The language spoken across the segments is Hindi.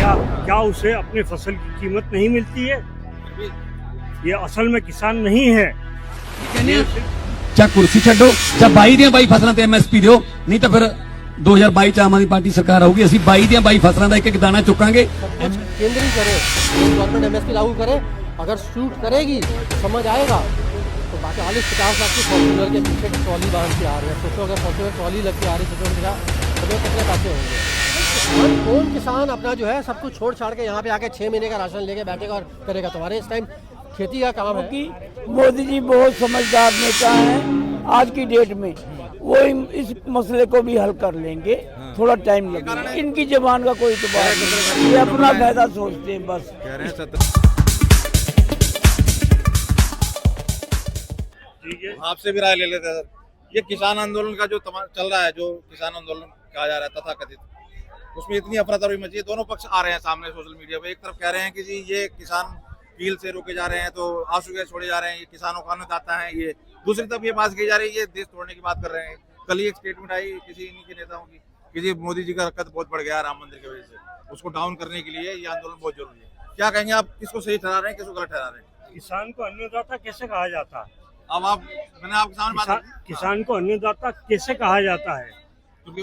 क्या क्या उसे अपनी फसल की कीमत नहीं मिलती है? ये असल में किसान नहीं है। ਚਾਹ ਕੁਰਸੀ ਛੱਡੋ ਜਾਂ 22 ਦੀਆਂ 22 ਫਸਲਾਂ ਤੇ ਐਮਐਸਪੀ ਦਿਓ, ਨਹੀਂ ਤਾਂ ਫਿਰ 2022 ਚ ਆਮ ਆਦਮੀ ਪਾਰਟੀ ਸਰਕਾਰ ਆਊਗੀ, ਅਸੀਂ 22 ਦੀਆਂ 22 ਫਸਲਾਂ ਦਾ ਇੱਕ ਇੱਕ ਦਾਣਾ ਚੁੱਕਾਂਗੇ। केंद्र ही करे, गवर्नमेंट एमएसपी लागू करे, अगर शूट करेगी समझ आएगा। तो बाकी 40-50 लाख की फॉर्चूनर के पीछे ट्रॉली बांध के आ रहे हैं, सोचो अगर फॉर्चूनर ट्रॉली लग के आ रही है, सोचो तो कितने पैसे होंगे। कौन किसान अपना जो है सब कुछ छोड़ छाड़ के यहाँ पे आके 6 महीने का राशन लेके बैठेगा और करेगा? तुम्हारे इस टाइम खेती का काम है कि मोदी जी बहुत समझदार नेता हैं आज की डेट में, वो इस मसले को भी हल कर लेंगे। थोड़ा टाइम लगेगा, इनकी जबान का कोई इतबार नहीं, ये अपना फायदा सोचते हैं बस। आपसे भी राय ले लेते हैं सर। ये किसान आंदोलन का जो चल रहा है, जो किसान आंदोलन कहा जा रहा है तथा कथित, उसमें इतनी अफरा तफरी मची है। दोनों पक्ष आ रहे हैं सामने सोशल मीडिया पे। एक तरफ कह रहे हैं कि जी ये किसान कील से रोके जा रहे हैं, तो आंसू गैस छोड़े जा रहे हैं, ये किसानों का अन्नदाता है ये। दूसरी तरफ ये बात की जा रही है ये देश तोड़ने की बात कर रहे हैं। कल ही एक स्टेटमेंट आई किसी इन्हीं के नेताओं की कि जी मोदी जी का कद बहुत बढ़ गया राम मंदिर की वजह से, उसको डाउन करने के लिए ये आंदोलन बहुत जरूरी है। क्या कहेंगे आप, किसको सही ठहरा रहे हैं, किसको गलत ठहरा रहे हैं? किसान को अन्नदाता कैसे कहा जाता है? अब मैंने आपके सामने बात किसान को अन्नदाता कैसे कहा जाता है? क्योंकि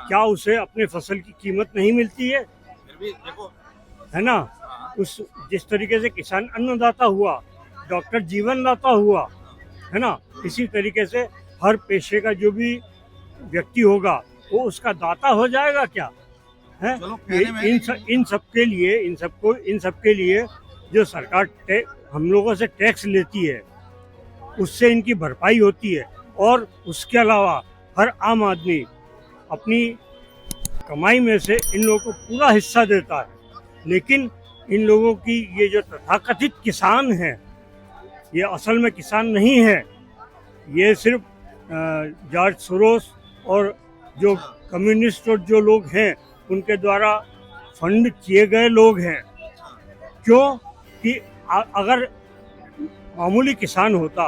क्या उसे अपनी फसल की कीमत नहीं मिलती है? फिर भी देखो, है ना, उस जिस तरीके से किसान अन्नदाता हुआ, डॉक्टर जीवनदाता हुआ, है ना, इसी तरीके से हर पेशे का जो भी व्यक्ति होगा वो उसका दाता हो जाएगा क्या? है इन सब के लिए जो सरकार हम लोगों से टैक्स लेती है उससे इनकी भरपाई होती है, और उसके अलावा हर आम आदमी अपनी कमाई में से इन लोगों को पूरा हिस्सा देता है। लेकिन इन लोगों की ये जो तथाकथित किसान हैं, ये असल में किसान नहीं है। ये सिर्फ जॉर्ज सोरोस और जो कम्युनिस्ट और जो लोग हैं उनके द्वारा फंड किए गए लोग हैं। क्यों कि अगर मामूली किसान होता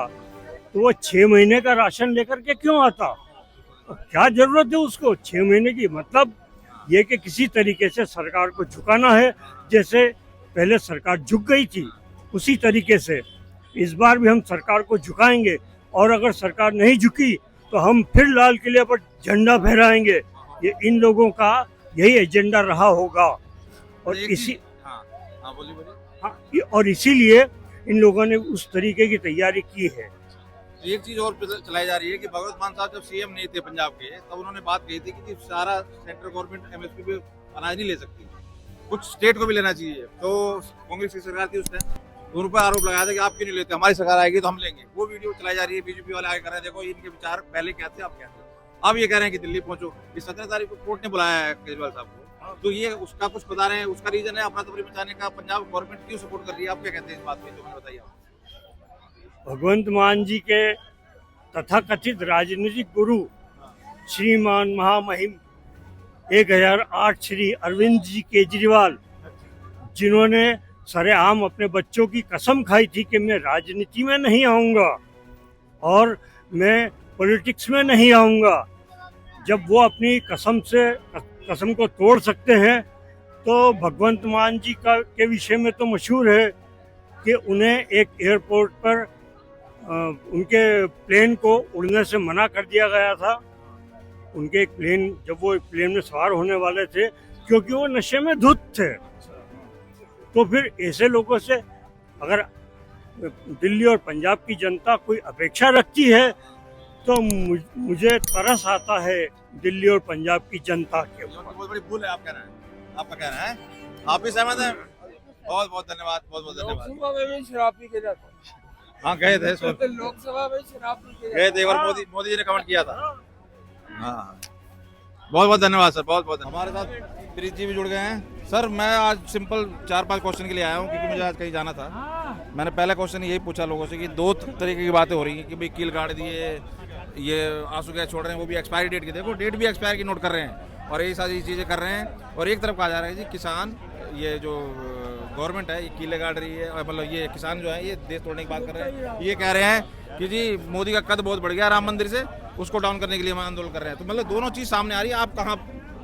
तो वो 6 महीने का राशन लेकर के क्यों आता? क्या जरूरत है उसको 6 महीने की? मतलब ये कि किसी तरीके से सरकार को झुकाना है, जैसे पहले सरकार झुक गई थी उसी तरीके से इस बार भी हम सरकार को झुकाएंगे। और अगर सरकार नहीं झुकी तो हम फिर लाल किले पर झंडा फहराएंगे। ये इन लोगों का यही एजेंडा रहा होगा, और और इसीलिए इन लोगों ने उस तरीके की तैयारी की है। एक चीज और चलाई जा रही है कि भगवंत मान साहब जब सीएम नहीं थे पंजाब के, तब उन्होंने बात कही थी कि सारा सेंट्रल गवर्नमेंट एमएसपी पे अनाज नहीं ले सकती, कुछ स्टेट को भी लेना चाहिए। तो कांग्रेस की सरकार थी उस टाइम, उन पर आरोप लगाया था कि आप क्यों नहीं लेते, हमारी सरकार आएगी तो हम लेंगे। वो वीडियो चलाई जा रही है, बीजेपी वाले आगे कर रहे हैं, देखो इनके विचार पहले क्या थे, आप क्या थे। अब ये कह रहे हैं कि दिल्ली पहुंचो। इस 17 तारीख को कोर्ट ने बुलाया है केजरीवाल साहब को, तो ये उसका कुछ बता रहे हैं, उसका रीजन है अपना तफरी मचाने का। पंजाब गवर्नमेंट क्यों सपोर्ट कर रही है, आप क्या कहते हैं इस बात में, जो मैंने बताइए। भगवंत मान जी के तथाकथित राजनीतिक गुरु श्रीमान महामहिम 1008 श्री अरविंद जी केजरीवाल, जिन्होंने सरेआम अपने बच्चों की कसम खाई थी कि मैं राजनीति में नहीं आऊँगा और मैं पॉलिटिक्स में नहीं आऊँगा, जब वो अपनी कसम को तोड़ सकते हैं, तो भगवंत मान जी के विषय में तो मशहूर है कि उन्हें एक एयरपोर्ट पर उनके प्लेन को उड़ने से मना कर दिया गया था। उनके प्लेन, जब वो प्लेन में सवार होने वाले थे, क्योंकि वो नशे में धुत थे। तो फिर ऐसे लोगों से अगर दिल्ली और पंजाब की जनता कोई अपेक्षा रखती है तो मुझे तरस आता है दिल्ली और पंजाब की जनता के ऊपर। बहुत बड़ी भूल है आप कह रहे हैं, आपका कहना है, आप भी सहमत हैं? बहुत बहुत धन्यवाद, बहुत बहुत धन्यवाद। लोकसभा में भी शराब पी के जाता, हाँ गए थे, लोकसभा में शराब पी के गए थे, और मोदी जी ने कमेंट किया था। हाँ बहुत बहुत धन्यवाद सर, बहुत बहुत। हमारे साथ प्रीत जी भी जुड़ गए हैं। सर मैं आज सिंपल 4-5 क्वेश्चन के लिए आया हूँ, क्योंकि मुझे आज कहीं जाना था। मैंने पहला क्वेश्चन यही पूछा लोगों से कि 2 तरीके की बातें हो रही हैं कि भाई कील गाड़ दिए, ये आंसू गैस छोड़ रहे हैं, वो भी एक्सपायरी डेट की, देखो डेट भी एक्सपायर की नोट कर रहे हैं, और यही सारी चीज़ें कर रहे हैं। और एक तरफ कहा जा रहा है जी किसान, ये जो गवर्नमेंट है ये कीले गाड़ रही है, और मतलब ये किसान जो है ये देश तोड़ने की बात कर रहे हैं। ये कह रहे हैं कि जी मोदी का कद बहुत बढ़ गया राम मंदिर से, उसको डाउन करने के लिए हम आंदोलन कर रहे हैं। तो मतलब दोनों चीज़ सामने आ रही है, आप कहाँ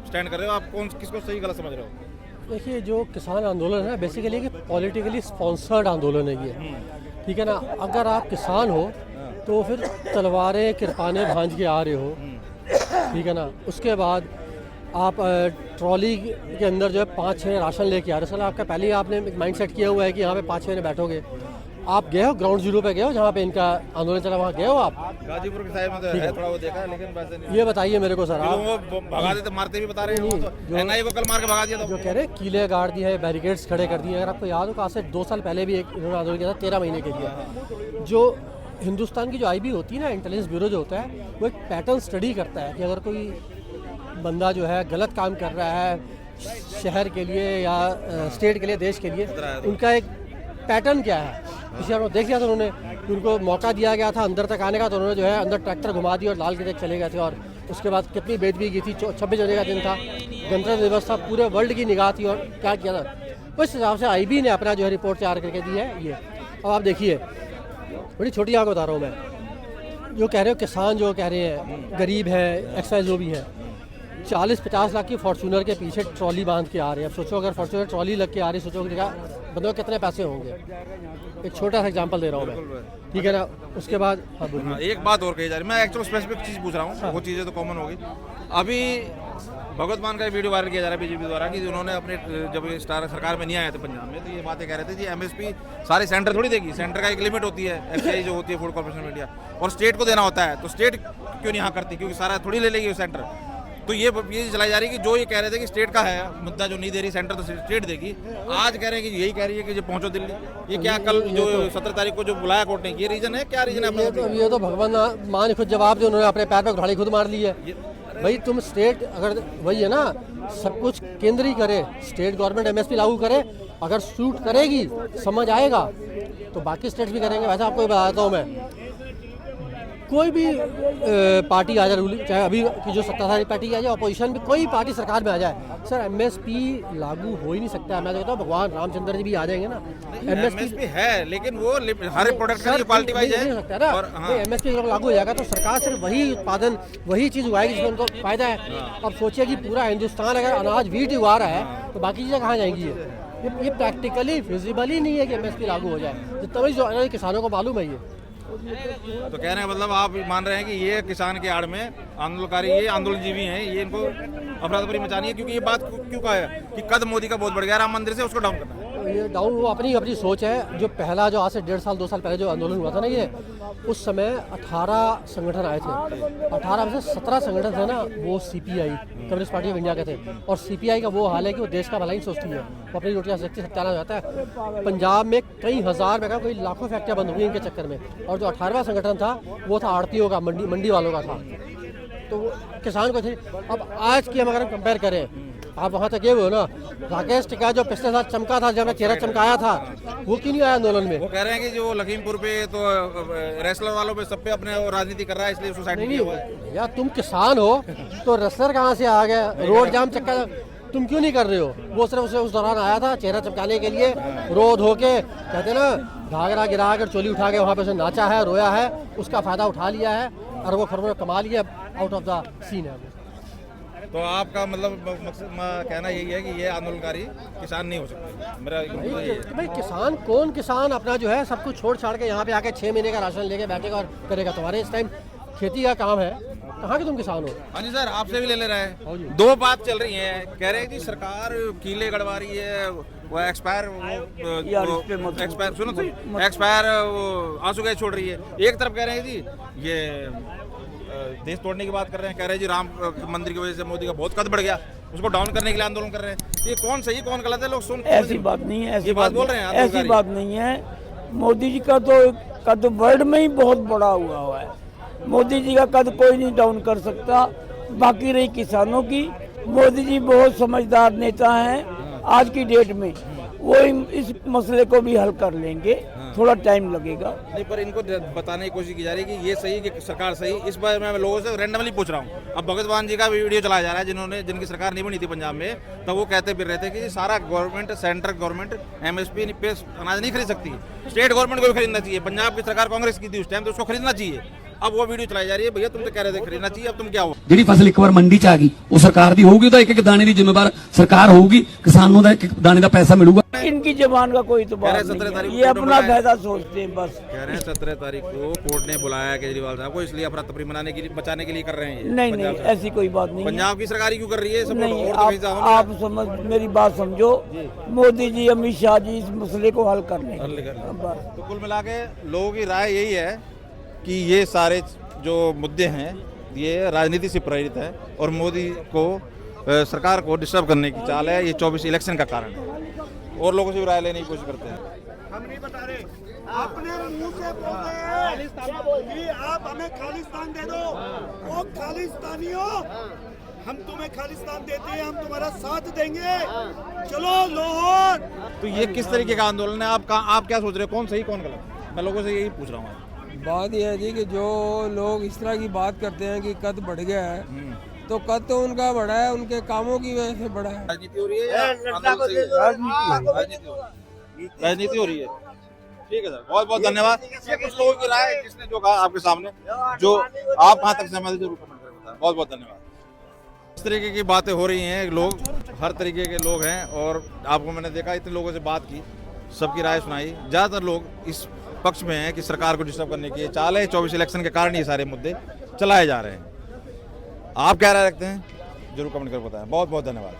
स्टैंड कर रहे हो, आप किसको सही गलत समझ रहे हो? देखिए जो किसान आंदोलन है बेसिकली कि पॉलिटिकली स्पॉन्सर्ड आंदोलन है ये, ठीक है ना। अगर आप किसान हो तो फिर तलवारें किरपाने भांज के आ रहे हो, ठीक है ना। उसके बाद आप ट्रॉली के अंदर जो है 5-6 राशन लेके आ रहे हो। सर आपका पहले ही आपने माइंड सेट किया हुआ है कि यहाँ पे 5-6 जने बैठोगे। आप गए हो ग्राउंड जीरो पे, गए हो जहाँ पे इनका आंदोलन चला, वहाँ गए हो आप? गाजीपुर के साइड में तो है, थोड़ा वो देखा है, लेकिन वैसे नहीं। ये बताइए मेरे को सर, आप वो भगा देते, मारते भी बता रहे हैं। एनआईए को कल मार के भगा दिया जो था। कह रहे हैं कीले गाड़ दिए हैं, बैरिकेड्स खड़े कर दिए हैं। अगर आपको याद हो तो आज से 2 साल पहले भी एक इन्होंने आंदोलन किया था 13 महीने के लिए। जो हिंदुस्तान की जो IB होती है ना, इंटेलिजेंस ब्यूरो जो होता है, वो एक पैटर्न स्टडी करता है कि अगर कोई बंदा जो है गलत काम कर रहा है शहर के लिए या स्टेट के लिए, देश के लिए, उनका एक पैटर्न क्या है। इसी बार देख लिया था उन्होंने, उनको मौका दिया गया था अंदर तक आने का, तो उन्होंने जो है अंदर ट्रैक्टर घुमा दिया और लाल किले चले गए थे। और उसके बाद कितनी बेदबी की थी। 26 जनवरी का दिन था, गणतंत्र दिवस था, पूरे वर्ल्ड की निगाह थी। और क्या किया था उस हिसाब से IB ने अपना जो है रिपोर्ट तैयार करके दी है ये। अब आप देखिए, बड़ी छोटी आंख बता रहा हूँ मैं, जो कह रहे हो किसान जो कह रहे हैं गरीब है, एक्साइज जो भी है, 40-50 लाख की फॉर्चूनर के पीछे ट्रॉली बांध के आ रहे हैं। अब सोचो अगर फॉर्चूनर ट्रॉली लग के आ रही, सोचो कि बंदों को कितने पैसे होंगे। एक छोटा सा एग्जांपल दे रहा हूँ मैं, ठीक है ना। उसके बाद हाँ बोलिए। हाँ, एक बात और कही जा रही है, मैं एक्चुअल स्पेसिफिक चीज़ पूछ रहा हूँ, वो चीज़ें तो कॉमन होगी। अभी भगवत मान का वीडियो वायरल किया जा रहा है बीजेपी द्वारा कि उन्होंने अपने जब ये स्टार सरकार में नहीं आए थे पंजाब में, तो ये बातें कह रहे थे जी MSP सारे सेंटर थोड़ी देगी, सेंटर का एक लिमिट होती है, FCI जो होती है फूड कॉर्पोरेशन ऑफ इंडिया, और स्टेट को देना होता है। तो स्टेट क्यों नहीं हाँ करती, क्योंकि सारा थोड़ी ले लेगी सेंटर। तो ये चलाई जा रही है कि जो ये कह रहे थे कि स्टेट का है मुद्दा, जो नहीं दे रही सेंटर तो स्टेट देगी, आज कह रहे हैं कि यही कह रही है कि जो पहुंचो दिल्ली। ये क्या कल जो 17 तारीख को जो बुलाया कोर्ट ने, ये रीजन है? क्या रीजन है? ये तो भगवान मां ने खुद जवाब दिया, उन्होंने अपने पैर पर घुड़ाली खुद मार ली है। भाई तुम स्टेट अगर वही है ना, सब कुछ केंद्र ही करे, स्टेट गवर्नमेंट MSP लागू करे, अगर शूट करेगी समझ आएगा तो बाकी स्टेट्स भी करेंगे। वैसे आपको बताता हूँ मैं, कोई भी पार्टी आ जाए रूलिंग, चाहे अभी की जो सत्ताधारी पार्टी आ जाए, अपोजिशन भी कोई पार्टी सरकार में आ जाए, सर MSP लागू हो ही नहीं सकता। मैं तो कहता हूँ भगवान रामचंद्र जी भी आ जाएंगे ना, MSP है, लेकिन वो हर प्रोडक्ट का क्वालिटी वाइज है सकता है और ना। MSP जब लागू हो जाएगा तो सरकार सिर्फ वही उत्पादन, वही चीज़ उगाएगी जिसमें उनको फायदा है। अब सोचिए कि पूरा हिंदुस्तान अगर अनाज वीट उगा रहा है तो बाकी चीज़ें कहाँ जाएंगी? ये प्रैक्टिकली फिजिबल ही नहीं है कि MSP लागू हो जाए, जितना भी जो किसानों को मालूम है। ये तो कह रहे हैं, मतलब आप मान रहे हैं कि ये किसान के आड़ में आंदोलनकारी, ये आंदोलनजीवी हैं, ये इनको अफरा तफरी मचानी है। क्योंकि ये बात क्यों कहा है कि कद मोदी का बहुत बढ़ गया राम मंदिर से, उसको डाउन करना है। ये डाउन वो अपनी सोच है। जो पहला जो आज से 1.5-2 साल पहले जो आंदोलन हुआ था ना, ये उस समय 18 संगठन आए थे। 18 में से 17 संगठन थे ना, वो CPI communist party of India के थे। और CPI का वो हाल है कि वो देश का भला ही सोचती है, वो अपनी रोटियां सेकती सत्याना जाता है। पंजाब में कई हज़ार में कोई लाखों फैक्ट्रियाँ बंद हुई इनके चक्कर में। और जो 18वां संगठन था वो था आड़तियों का, मंडी वालों का था। तो वो किसान को थे। अब आज की हम अगर कंपेयर करें, आप वहाँ तक गए हुए हो ना, राकेश टिकैत जो पिछले साल चमका था, जब चेहरा चमकाया था, वो क्यों नहीं आया आंदोलन में? वो कह रहे हैं कि जो लखीमपुर पे तो रेसलर वालों पे सब पे अपने राजनीति कर रहा है, इसलिए सुसाइड नहीं किया हुआ है। या तुम किसान हो तो रेसलर कहाँ से आ गए? रोड जाम चक्का तुम क्यों नहीं कर रहे हो? वो सिर्फ उस दौरान आया था चेहरा चमकाने के लिए, रो धो के, कहते ना घाघरा गिरा कर चोली उठा के वहाँ पे उसे नाचा है, रोया है, उसका फायदा उठा लिया है, अरबों खरबों कमा लिया, आउट ऑफ द सीन है। तो आपका मतलब कहना यही है कि ये आंदोलनकारी किसान नहीं हो सकते? मेरा भाई किसान कौन? किसान अपना जो है सब कुछ छोड़ छाड़ के यहाँ पे आके 6 महीने का राशन लेके बैठेगा और करेगा। तुम्हारे इस टाइम खेती का काम है, कहाँ के तुम किसान हो? हाँ जी सर, आपसे भी ले रहे हैं। दो बात चल रही है, कह रहे हैं कि सरकार कीले गड़वा रही है, वो एक्सपायर सुनो तो, एक्सपायर आंसू गैस छोड़ रही है। एक तरफ कह रहे हैं जी ये देश तोड़ने की बात कर रहे हैं, कह रहे हैं जी राम मंदिर की वजह से मोदी का बहुत कद बढ़ गया, उसको डाउन करने के लिए आंदोलन कर रहे हैं। ये कौन सही कौन गलत है? लोग सुन, ऐसी बात नहीं है, ऐसी बात बोल रहे हैं, ऐसी बात नहीं है। मोदी जी का तो कद वर्ल्ड में ही बहुत बड़ा हुआ है, मोदी जी का कद कोई नहीं डाउन कर सकता। बाकी रही किसानों की, मोदी जी बहुत समझदार नेता हैं आज की डेट में, वो इस मसले को भी हल कर लेंगे, थोड़ा टाइम लगेगा। नहीं, पर इनको बताने की कोशिश की जा रही है कि ये सही कि सरकार सही। इस बार मैं लोगों से रैंडमली पूछ रहा हूँ। अब भगत मान जी का वीडियो चलाया जा रहा है, जिनकी सरकार नहीं बनी थी पंजाब में, तो वो कहते फिर रहे थे कि सारा गवर्नमेंट, सेंट्रल गवर्नमेंट MSP पे अनाज नहीं खरीद सकती, स्टेट गवर्नमेंट को भी खरीदना चाहिए। पंजाब की सरकार कांग्रेस की थी उस टाइम, तो उसको खरीदना चाहिए। अब वो वीडियो चलाई जा रही है, भैया तुम तो कह रहे थे खरीदना चाहिए, अब तुम क्या हुआ? ਜਿਹੜੀ ਫਸਲ ਇੱਕ ਵਾਰ ਮੰਡੀ 'ਚ ਆ ਗਈ ਉਹ ਸਰਕਾਰ ਦੀ ਹੋਊਗੀ, ਉਹਦਾ ਇੱਕ ਇੱਕ ਦਾਣੇ ਦੀ ਜ਼ਿੰਮੇਵਾਰ ਸਰਕਾਰ ਹੋਊਗੀ, ਕਿਸਾਨ ਨੂੰ ਦਾ ਇੱਕ ਇੱਕ ਦਾਣੇ ਦਾ ਪੈਸਾ मिलूगा। इनकी जबान का कोई तो कह रहे बात 17 नहीं तारीख है, को ये कोर्ट अपना में फायदा सोचते हैं बस। कह रहे हैं 17 तारीख को कोर्ट ने बुलाया केजरीवाल साहब को, इसलिए अफरा तफरी मनाने के लिए, बचाने के लिए कर रहे हैं ये। नहीं पंजाब नहीं, सरकार। ऐसी कोई बात नहीं है। पंजाब की सरकार ही क्यों कर रही है सपोर्ट? नहीं, और तो कहीं से आओ ना। आप समझ, मेरी बात समझो, मोदी जी अमित शाह जी इस मसले को हल कर लेंगे। हल कर लेंगे। बस। तो कुल मिला के लोगों की राय यही है कि ये सारे जो मुद्दे हैं ये राजनीति से प्रेरित है और मोदी को सरकार को डिस्टर्ब करने की चाल है, ये 24 इलेक्शन का कारण है। और लोगों से भी राय लेने की कोशिश करते हैं। हम नहीं बता रहे, अपने मुंह से बोलते हैं कि आप हमें खालिस्तान दे दो। वो खालिस्तानियों, हम तुम्हें खालिस्तान देते हैं, हम तुम्हारा साथ देंगे, चलो लाहौर। तो ये किस तरीके का आंदोलन है? आप क्या सोच रहे हो, कौन सही कौन गलत? मैं लोगों से यही पूछ रहा हूँ। बात यह है जी कि जो लोग इस तरह की बात करते हैं कि कद बढ़ गया है, तो कद तो उनका बढ़ा है, उनके कामों की वजह से बढ़ा है। राजनीति हो रही है या आंदोलन सही है? राजनीति हो रही है। ठीक है सर, बहुत बहुत धन्यवाद। ये कुछ लोगों की राय है, जिसने जो कहा आपके सामने, जो आप कहाँ तक सहमत हैं जरूर कमेंट करके बताएं। बहुत बहुत धन्यवाद। इस तरीके की बातें हो रही हैं, लोग हर तरीके के लोग हैं और आपको मैंने देखा इतने लोगों से बात की, सबकी राय सुनाई। ज़्यादातर लोग इस पक्ष में हैं कि सरकार को डिस्टर्ब करने की चाल है, 24 इलेक्शन के कारण ये सारे मुद्दे चलाए जा रहे हैं। आप क्या राय रखते हैं जरूर कमेंट कर बताएं। बहुत बहुत धन्यवाद।